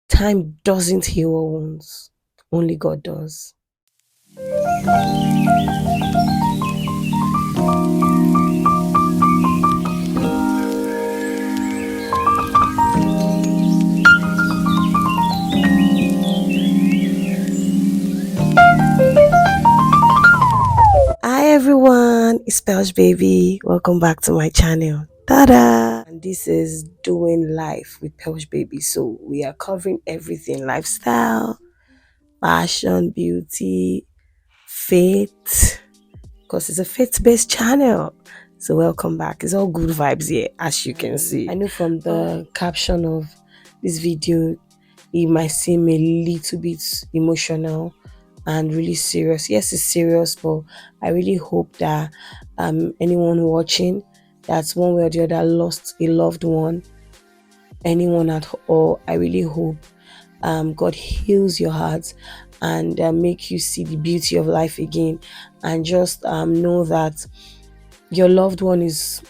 Time doesn't heal our wounds, only God does. Hi everyone, it's Pelsh Baby. Welcome back to my channel. Ta-da! And this is Doing Life with Pelsh Baby. So we are covering everything: lifestyle, fashion, beauty, faith, because it's a faith-based channel. So welcome back. It's all good vibes here, as you can see. I know from the caption of this video, it might seem a little bit emotional and really serious. Yes, it's serious, but I really hope that anyone watching that's one way or the other lost a loved one, anyone at all, I really hope God heals your heart and make you see the beauty of life again, and just know that your loved one is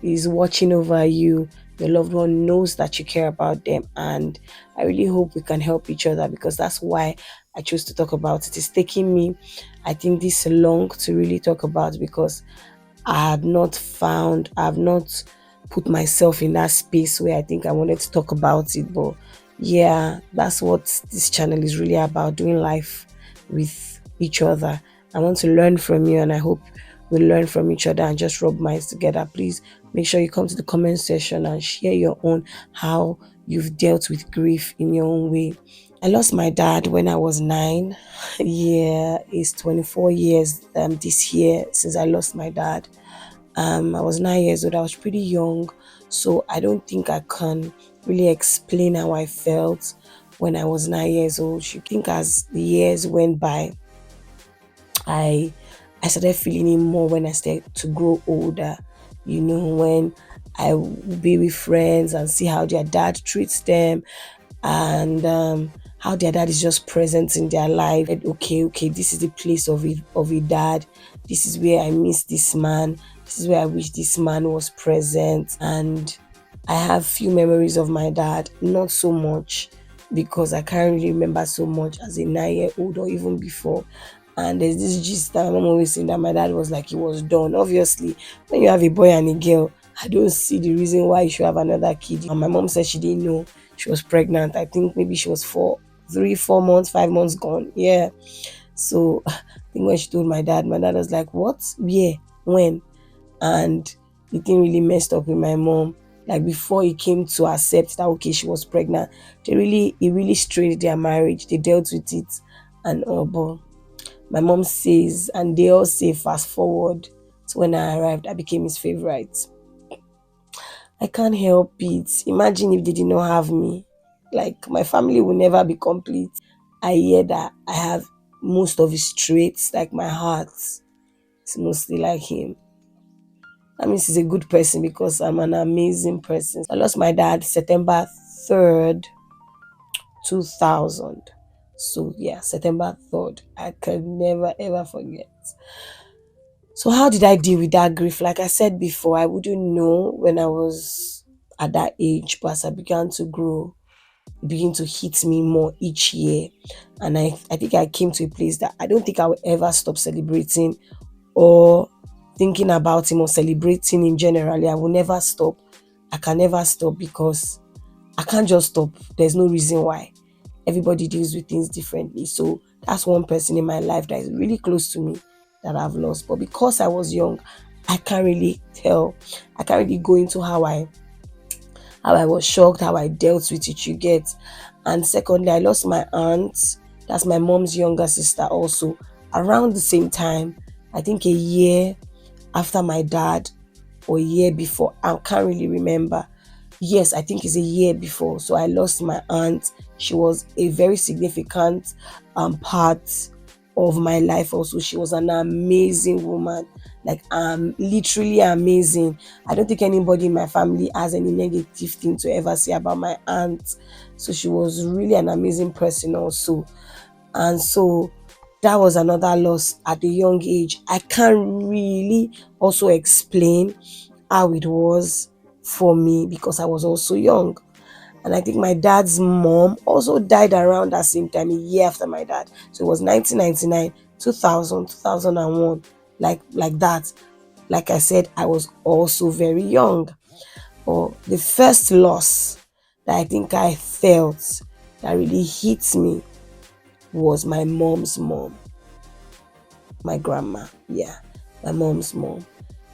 watching over you. Your loved one knows that you care about them, and I really hope we can help each other, because that's why I chose to talk about it. It's taking me, I think, this long to really talk about, because I've not put myself in that space where I think I wanted to talk about it. But yeah, that's what this channel is really about: doing life with each other. I want to learn from you, and I hope we learn from each other and just rub minds together. Please make sure you come to the comment section and share your own, how you've dealt with grief in your own way. I lost my dad when I was 9. Yeah, it's 24 years this year since I lost my dad. I was 9 years old. I was pretty young, so I don't think I can really explain how I felt when I was 9 years old. You think as the years went by, I I started feeling it more when I started to grow older. When I would be with friends and see how their dad treats them, and how their dad is just present in their life. Okay, this is the place of a dad. This is where I miss this man. This is where I wish this man was present. And I have few memories of my dad, not so much, because I can't really remember so much as a 9 year old or even before. And there's this gist that my mom always saying that my dad was like he was done. Obviously, when you have a boy and a girl, I don't see the reason why you should have another kid. And my mom said she didn't know she was pregnant. I think maybe she was 4 months, 5 months gone. Yeah. So I think when she told my dad was like, "What? Where? When?" And the thing really messed up with my mom. Like, before he came to accept that okay, she was pregnant, it really strained their marriage. They dealt with it and all, but my mom says, and they all say, fast forward to when I arrived, I became his favorite. I can't help it. Imagine if they did not have me. Like, my family will never be complete. I hear that I have most of his traits, like my heart is mostly like him. That means he's a good person, because I'm an amazing person. I lost my dad September 3rd, 2000. So yeah, September 3rd. I can never ever forget. So how did I deal with that grief? Like I said before, I wouldn't know when I was at that age, but as I began to grow, it began to hit me more each year. And I think I came to a place that I don't think I will ever stop celebrating or thinking about him or celebrating him generally. I will never stop. I can never stop, because I can't just stop. There's no reason why. Everybody deals with things differently. So that's one person in my life that is really close to me that I've lost. But because I was young, I can't really tell. I can't really go into how I was shocked, how I dealt with it, you get. And secondly, I lost my aunt. That's my mom's younger sister also. Around the same time, I think a year after my dad, or a year before. I can't really remember. Yes, I think it's a year before. So I lost my aunt. She was a very significant part of my life also. She was an amazing woman, like literally amazing. I don't think anybody in my family has any negative thing to ever say about my aunt. So she was really an amazing person also. And so that was another loss at a young age. I can't really also explain how it was for me, because I was also young. And I think my dad's mom also died around that same time, a year after my dad. So it was 1999, 2000, 2001, like that. Like I said, I was also very young. But the first loss that I think I felt that really hit me was my mom's mom, my grandma. Yeah, my mom's mom.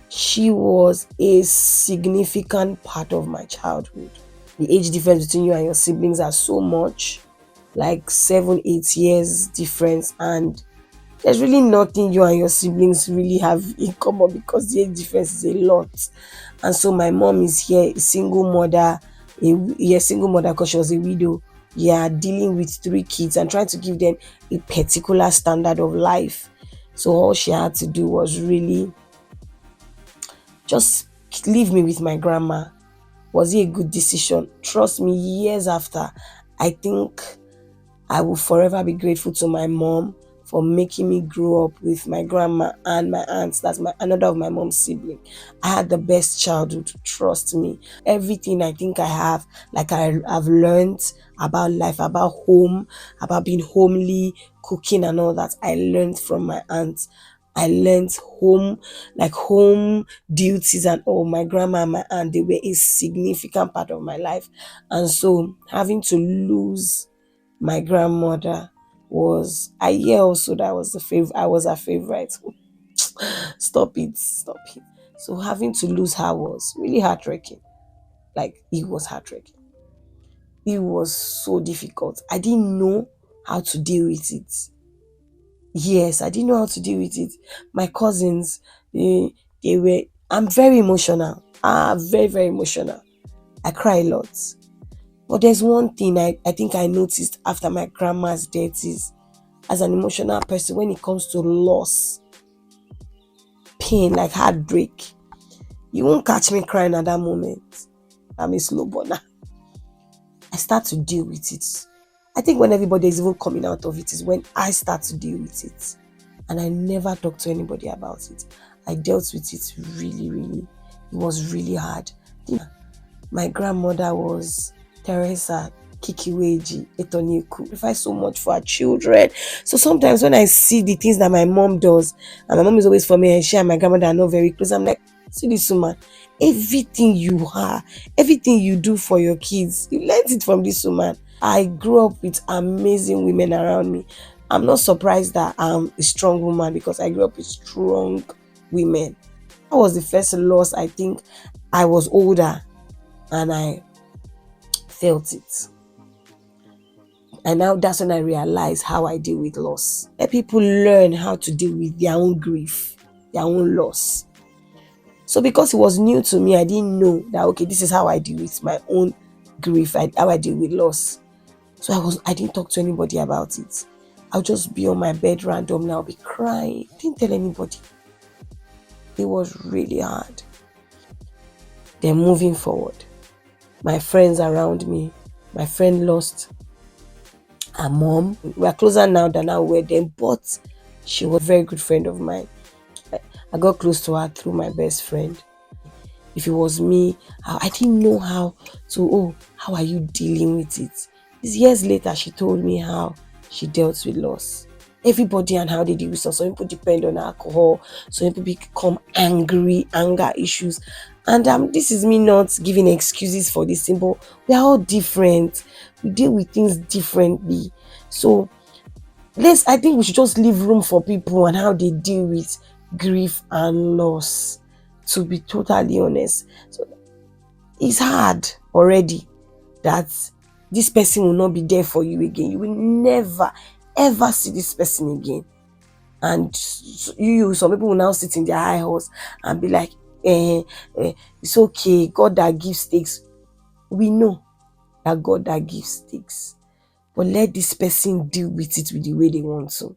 She was a significant part of my childhood. The age difference between you and your siblings are so much, like 7, 8 years difference, and there's really nothing you and your siblings really have in common because the age difference is a lot. And so my mom is here, a single mother, a single mother because she was a widow. Yeah, dealing with 3 kids and trying to give them a particular standard of life. So all she had to do was really just leave me with my grandma. Was it a good decision? Trust me, years after, I think I will forever be grateful to my mom for making me grow up with my grandma and my aunts. That's my another of my mom's sibling. I had the best childhood, trust me. Everything I think I have, like I've learned about life, about home, about being homely, cooking and all that, I learned from my aunts. I learned home, like home duties and all. My grandma and my aunt, they were a significant part of my life. And so having to lose my grandmother was a year also that was the favorite. I was her favorite. Stop it. So having to lose her was really heartbreaking. Like it was heartbreaking. It was so difficult. I didn't know how to deal with it. Yes, I didn't know how to deal with it. My cousins, they were. I'm very emotional. Very very emotional. I cry a lot. But there's one thing I think I noticed after my grandma's death is, as an emotional person, when it comes to loss, pain, like heartbreak, you won't catch me crying at that moment. I'm a slow burner. I start to deal with it. I think when everybody is even coming out of it is when I start to deal with it. And I never talked to anybody about it. I dealt with it really, really. It was really hard. My grandmother was Teresa Kikiweji Etoniku. Sacrifice so much for her children. So sometimes when I see the things that my mom does, and my mom is always for me, and she and my grandmother are not very close, I'm like, see this woman, everything you are, everything you do for your kids, you learned it from this woman. I grew up with amazing women around me. I'm not surprised that I'm a strong woman because I grew up with strong women. That was the first loss. I think I was older and I felt it. And now that's when I realized how I deal with loss. Let people learn how to deal with their own grief, their own loss. So because it was new to me, I didn't know that okay, this is how I deal with my own grief, how I deal with loss. So I didn't talk to anybody about it. I'll just be on my bed randomly, I'll be crying. Didn't tell anybody. It was really hard. Then moving forward, my friends around me, my friend lost her mom. We're closer now than I were then, but she was a very good friend of mine. I got close to her through my best friend. If it was me, I didn't know how to, oh, how are you dealing with it? It's years later, she told me how she dealt with loss. Everybody and how they deal with loss. Some people depend on alcohol. Some people become angry, anger issues. And this is me not giving excuses for this simple. We are all different. We deal with things differently. So I think we should just leave room for people and how they deal with grief and loss. To be totally honest, so it's hard already that this person will not be there for you again. You will never ever see this person again. And some people will now sit in their high horse and be like, it's okay. God that gives takes. We know that God that gives takes. But let this person deal with it with the way they want to.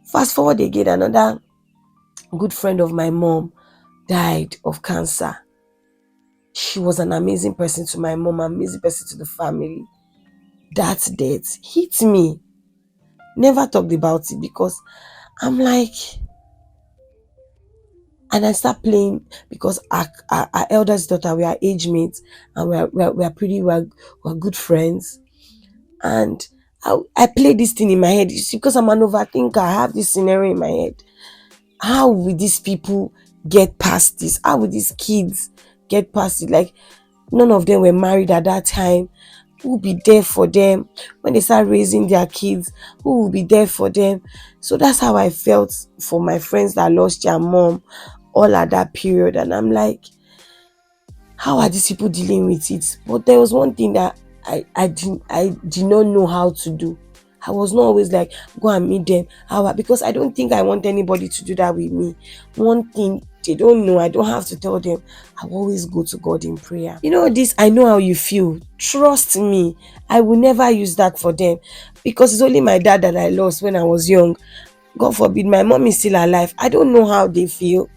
Fast forward again, another good friend of my mom died of cancer. She was an amazing person to my mom, amazing person to the family. That death hit me. Never talked about it because I'm like, And I start playing because our eldest daughter, we are age mates, and we're good friends. And I play this thing in my head. You see, because I'm an overthinker, I have this scenario in my head. How will these people get past this? How will these kids get past it? Like, none of them were married at that time. Who will be there for them when they start raising their kids? Who will be there for them? So that's how I felt for my friends that lost their mom all at that period. And I'm like, how are these people dealing with it? But there was one thing that I did not know how to do. I was not always like, go and meet them. Because I don't think I want anybody to do that with me. One thing they don't know, I don't have to tell them. I always go to God in prayer. You know this, I know how you feel. Trust me, I will never use that for them. Because it's only my dad that I lost when I was young. God forbid, my mom is still alive. I don't know how they feel.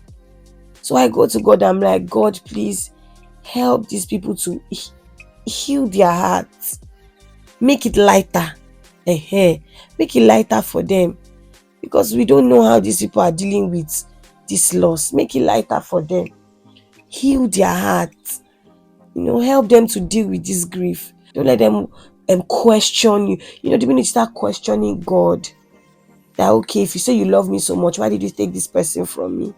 So I go to God, I'm like, God, please help these people to heal their hearts. Make it lighter. Make it lighter for them. Because we don't know how these people are dealing with this loss. Make it lighter for them. Heal their hearts. Help them to deal with this grief. Don't let them question you. The minute you start questioning God, that okay, if you say you love me so much, why did you take this person from me?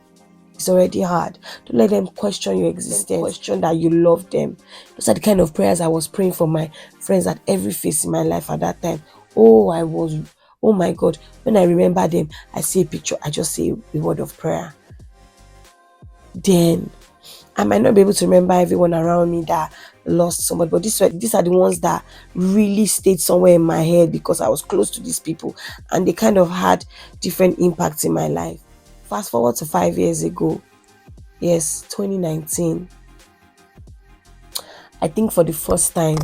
It's already hard. Don't let them question your existence, question that you love them. Those are the kind of prayers I was praying for my friends at every phase in my life at that time. Oh my God. When I remember them, I see a picture, I just say a word of prayer. Then I might not be able to remember everyone around me that lost somebody, but these are the ones that really stayed somewhere in my head because I was close to these people and they kind of had different impacts in my life. Fast forward to 5 years ago. Yes, 2019. I think for the first time,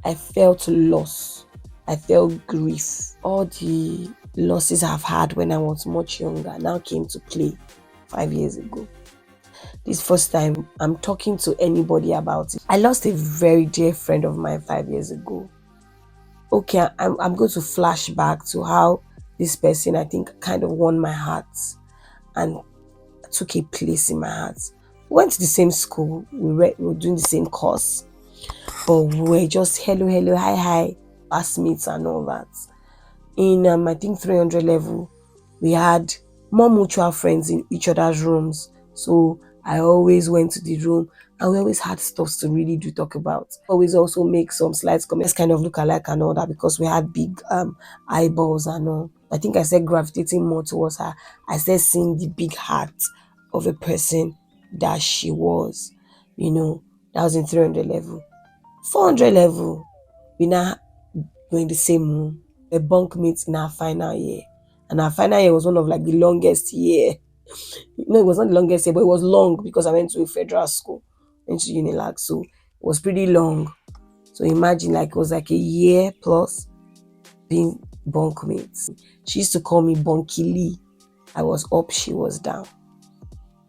I felt loss. I felt grief. All the losses I've had when I was much younger now came to play 5 years ago. This first time I'm talking to anybody about it. I lost a very dear friend of mine 5 years ago. Okay, I'm going to flash back to how this person, I think, kind of won my heart and took a place in my heart. We went to the same school, we were doing the same course, but we were just hello, hi, classmates and all that. In I think 300 level, we had more mutual friends in each other's rooms. So I always went to the room and we always had stuff to really do talk about. Always also make some slight comments, kind of look alike and all that because we had big eyeballs and all. I think I said gravitating more towards her. I said seeing the big heart of a person that she was. That was in 300 level. 400 level, we now were in the same room. We were bunkmates in our final year. And our final year was one of like the longest year. No, it was not the longest year, but it was long because I went to a federal school, went to Unilag, so it was pretty long. So imagine like it was like a year plus being bunkmates. She used to call me Bunky Lee. I was up, she was down.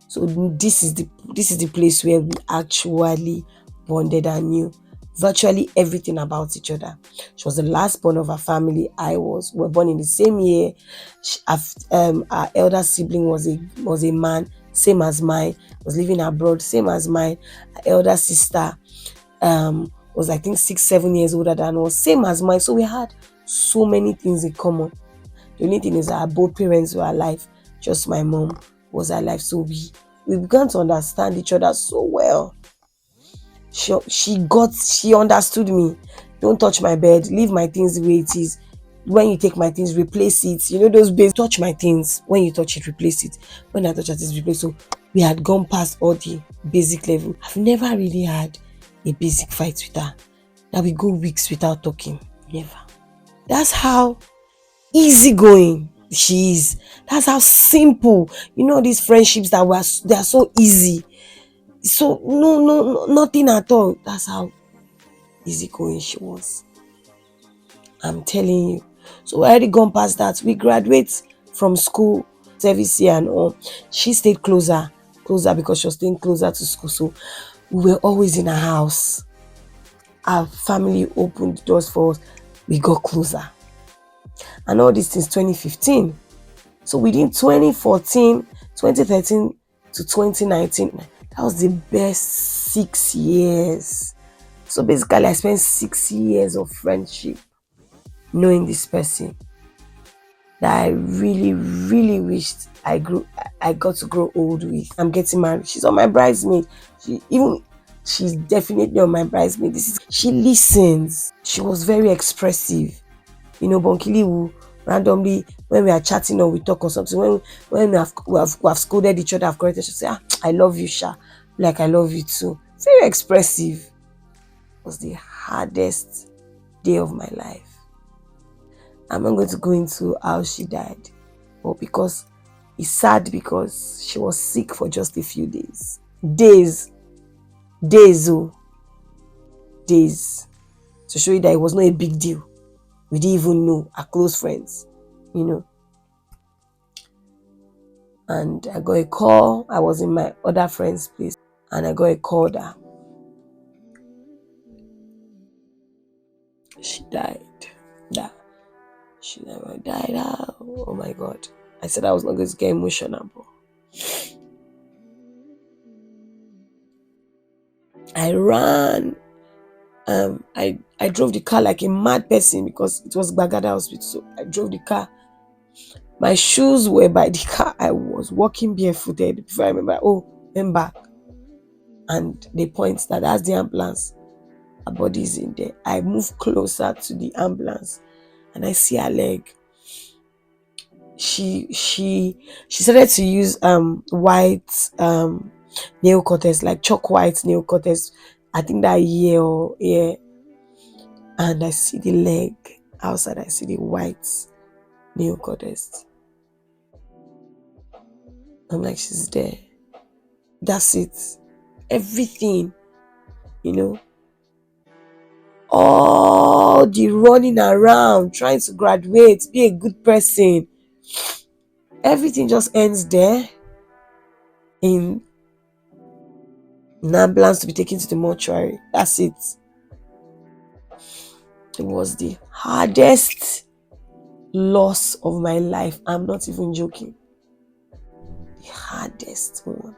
So this is the place where we actually bonded and knew virtually everything about each other. She was the last born of her family. We were born in the same year. Our elder sibling was a man, same as mine. Was living abroad, same as mine. Our elder sister was I think 6-7 years older than us, same as mine. So we had so many things in common. The only thing is that both parents were alive. Just my mom was alive. So we began to understand each other so well. She understood me. Don't touch my bed, leave my things the way it is. When you take my things, replace it. Those basic, touch my things. When you touch it, replace it. When I touch it, replace. So we had gone past all the basic level. I've never really had a basic fight with her that we go weeks without talking. Never. That's how easygoing she is. That's how simple. These friendships they are so easy. So no, nothing at all. That's how easygoing she was. I'm telling you. So we already gone past that. We graduate from school service year and all. She stayed closer because she was staying closer to school. So we were always in her house. Our family opened doors for us. We got closer. And all this since 2015. So within 2014, 2013 to 2019, that was the best 6 years. So basically, I spent 6 years of friendship knowing this person that I really, really wished I got to grow old with. I'm getting married. She's on my bridesmaid. She's definitely on my bridesmaid. She listens. She was very expressive. Bonkili will randomly, when we are chatting or we talk or something, when we have scolded each other, I've corrected, she'll say, I love you, Sha. Like, I love you too. Very expressive. It was the hardest day of my life. I'm not going to go into how she died, but because it's sad, because she was sick for just a few days. Days, oh, days. To show you that it was not a big deal. We didn't even know, our close friends, And I got a call. I was in my other friend's place, and I got a call that she died. That she never died. Oh my God. I said I was not going to get emotional, but I ran. I drove the car like a mad person because it was Bagada Hospital. So I drove the car. My shoes were by the car. I was walking barefooted before I remember. And they point that's the ambulance. Her body is in there. I move closer to the ambulance and I see her leg. She started to use white nail cutters, like chalk white nail cutters. I think that year. And I see the leg outside. I see the white nail cutters. I'm like, she's there. That's it. Everything, all the running around, trying to graduate, be a good person. Everything just ends there in an ambulance to be taken to the mortuary. That's it. It was the hardest loss of my life. I'm not even joking. The hardest one.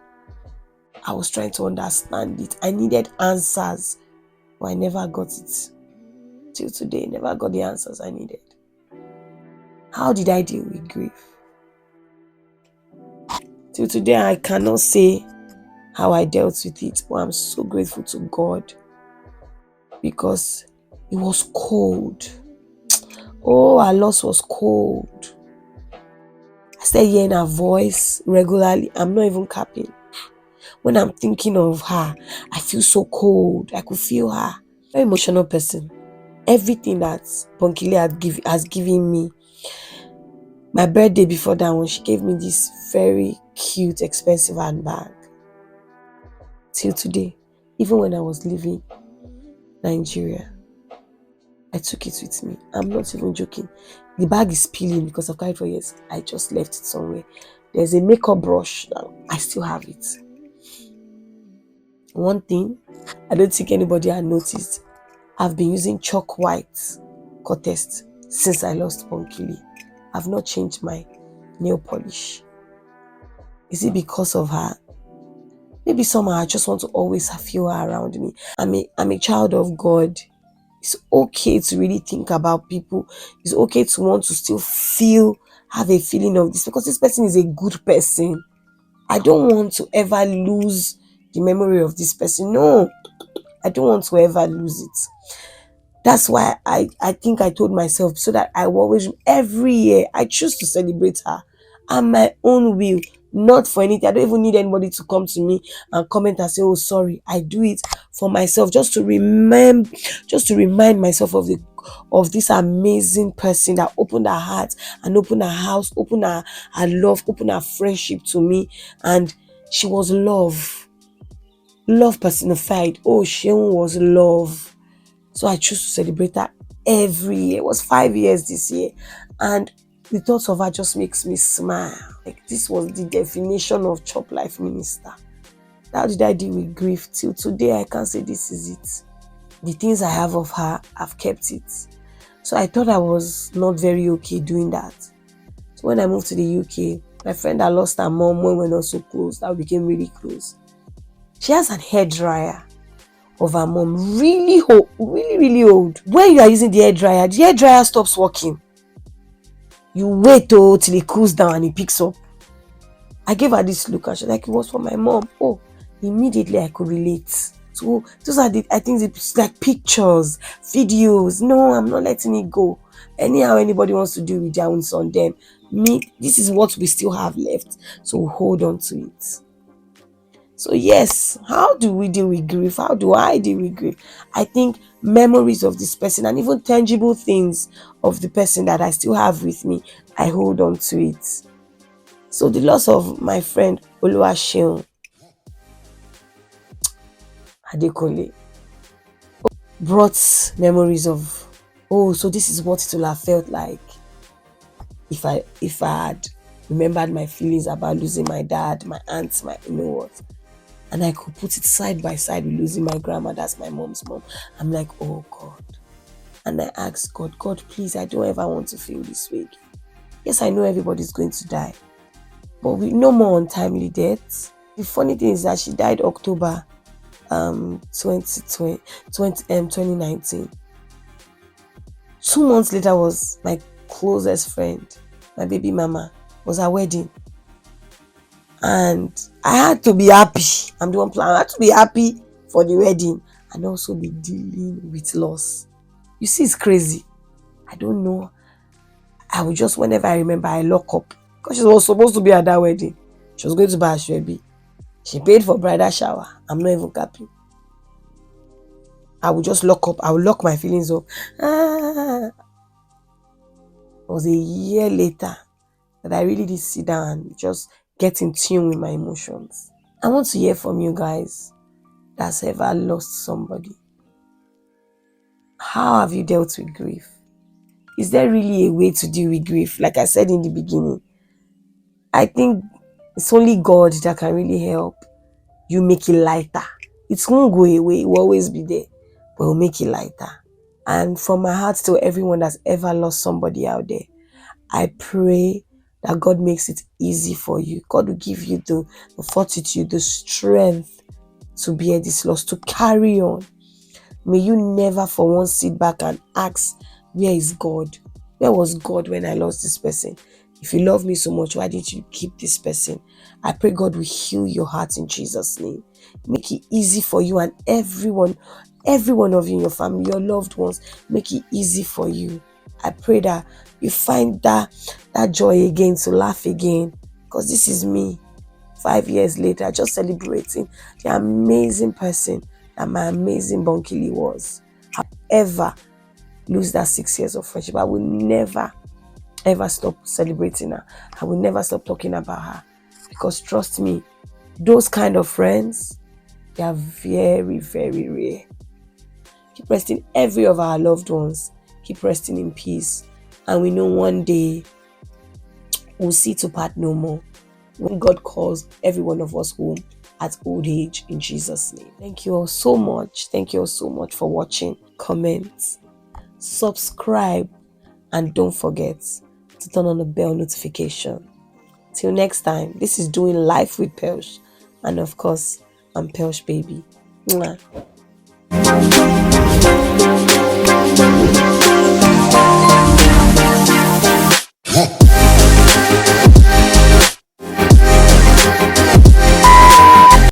I was trying to understand it. I needed answers, but I never got it. Till today, never got the answers I needed. How did I deal with grief? Till today, I cannot say how I dealt with it, but I'm so grateful to God because it was cold. Oh, our loss was cold. I started hearing her voice regularly. I'm not even capping. When I'm thinking of her, I feel so cold. I could feel her. Very emotional person. Everything that Bonkile has given me. My birthday before that one, she gave me this very cute, expensive handbag. Till today, even when I was leaving Nigeria, I took it with me. I'm not even joking. The bag is peeling because I've carried it for years. I just left it somewhere. There's a makeup brush now. I still have it. One thing, I don't think anybody had noticed. I've been using chalk white cutters since I lost Bonkile. I've not changed my nail polish. Is it because of her? Maybe somehow I just want to always feel her around me. I'm a child of God. It's okay to really think about people. It's okay to want to still have a feeling of this because this person is a good person. I don't want to ever lose the memory of this person. No, I don't want to ever lose it. That's why I think I told myself so that I will always, every year, I choose to celebrate her at my own will, not for anything. I don't even need anybody to come to me and comment and say, oh, sorry. I do it for myself, just to remind myself of this amazing person that opened her heart and opened her house, opened her love, opened her friendship to me. And she was love personified. Oh, Sheun was love. So I choose to celebrate her every year. It was 5 years this year. And the thoughts of her just makes me smile. Like, this was the definition of Chop Life Minister. How did I deal with grief? Till today, I can't say this is it. The things I have of her, I've kept it. So I thought I was not very okay doing that. So when I moved to the UK, My friend that lost her mom when we were not so close, that we became really close. She has an hair dryer of her mom, really old, really old. When you are using the hair dryer stops working. You wait till it cools down and it picks up. I gave her this look and she's like, it was for my mom. Oh, immediately I could relate. So those are I think it's like pictures, videos. No, I'm not letting it go. Anyhow, anybody wants to do with their own son, them. Me, this is what we still have left. So hold on to it. So yes, how do we deal with grief? How do I deal with grief? I think memories of this person and even tangible things of the person that I still have with me, I hold on to it. So the loss of my friend Oluwaseun Adekole brought memories of, oh, so this is what it will have felt like if I had remembered my feelings about losing my dad, my aunt, my what. And I could put it side by side with losing my grandma, that's my mom's mom. I'm like, oh God. And I asked God, please, I don't ever want to feel this way again. Yes, I know everybody's going to die, but we no more untimely deaths. The funny thing is that she died October 2019. 2 months later was my closest friend, my baby mama, was her wedding. And I had to be happy. I'm the one plan. I had to be happy for the wedding and also be dealing with loss. You see, it's crazy. I don't know. I would just, whenever I remember, I lock up. Because she was supposed to be at that wedding. She was going to buy a baby. She paid for bridal shower. I'm not even happy. I would just lock up. I would lock my feelings up. It was a year later that I really did sit down and just get in tune with my emotions. I want to hear from you guys that's ever lost somebody. How have you dealt with grief? Is there really a way to deal with grief? Like I said in the beginning, I think it's only God that can really help you make it lighter. It won't go away. It will always be there, but it will make it lighter. And from my heart to everyone that's ever lost somebody out there, I pray that God makes it easy for you. God will give you the fortitude, the strength to bear this loss, to carry on. May you never for once sit back and ask, where is God? Where was God when I lost this person? If you love me so much, why didn't you keep this person? I pray God will heal your heart in Jesus' name. Make it easy for you and every one of you in your family, your loved ones. Make it easy for you. I pray that you find that joy again, to laugh again. Because this is me, 5 years later, just celebrating the amazing person that my amazing Bonkili was. I'll ever lose that 6 years of friendship. I will never, ever stop celebrating her. I will never stop talking about her. Because trust me, those kind of friends, they are very, very rare. Keep resting every of our loved ones. Keep resting in peace. And we know one day we'll see to part no more. When God calls every one of us home at old age, in Jesus' name. Thank you all so much. Thank you all so much for watching. Comment, subscribe, and don't forget to turn on the bell notification. Till next time, this is Doing Life with Pelsh. And of course, I'm Pelsh Baby. Mwah.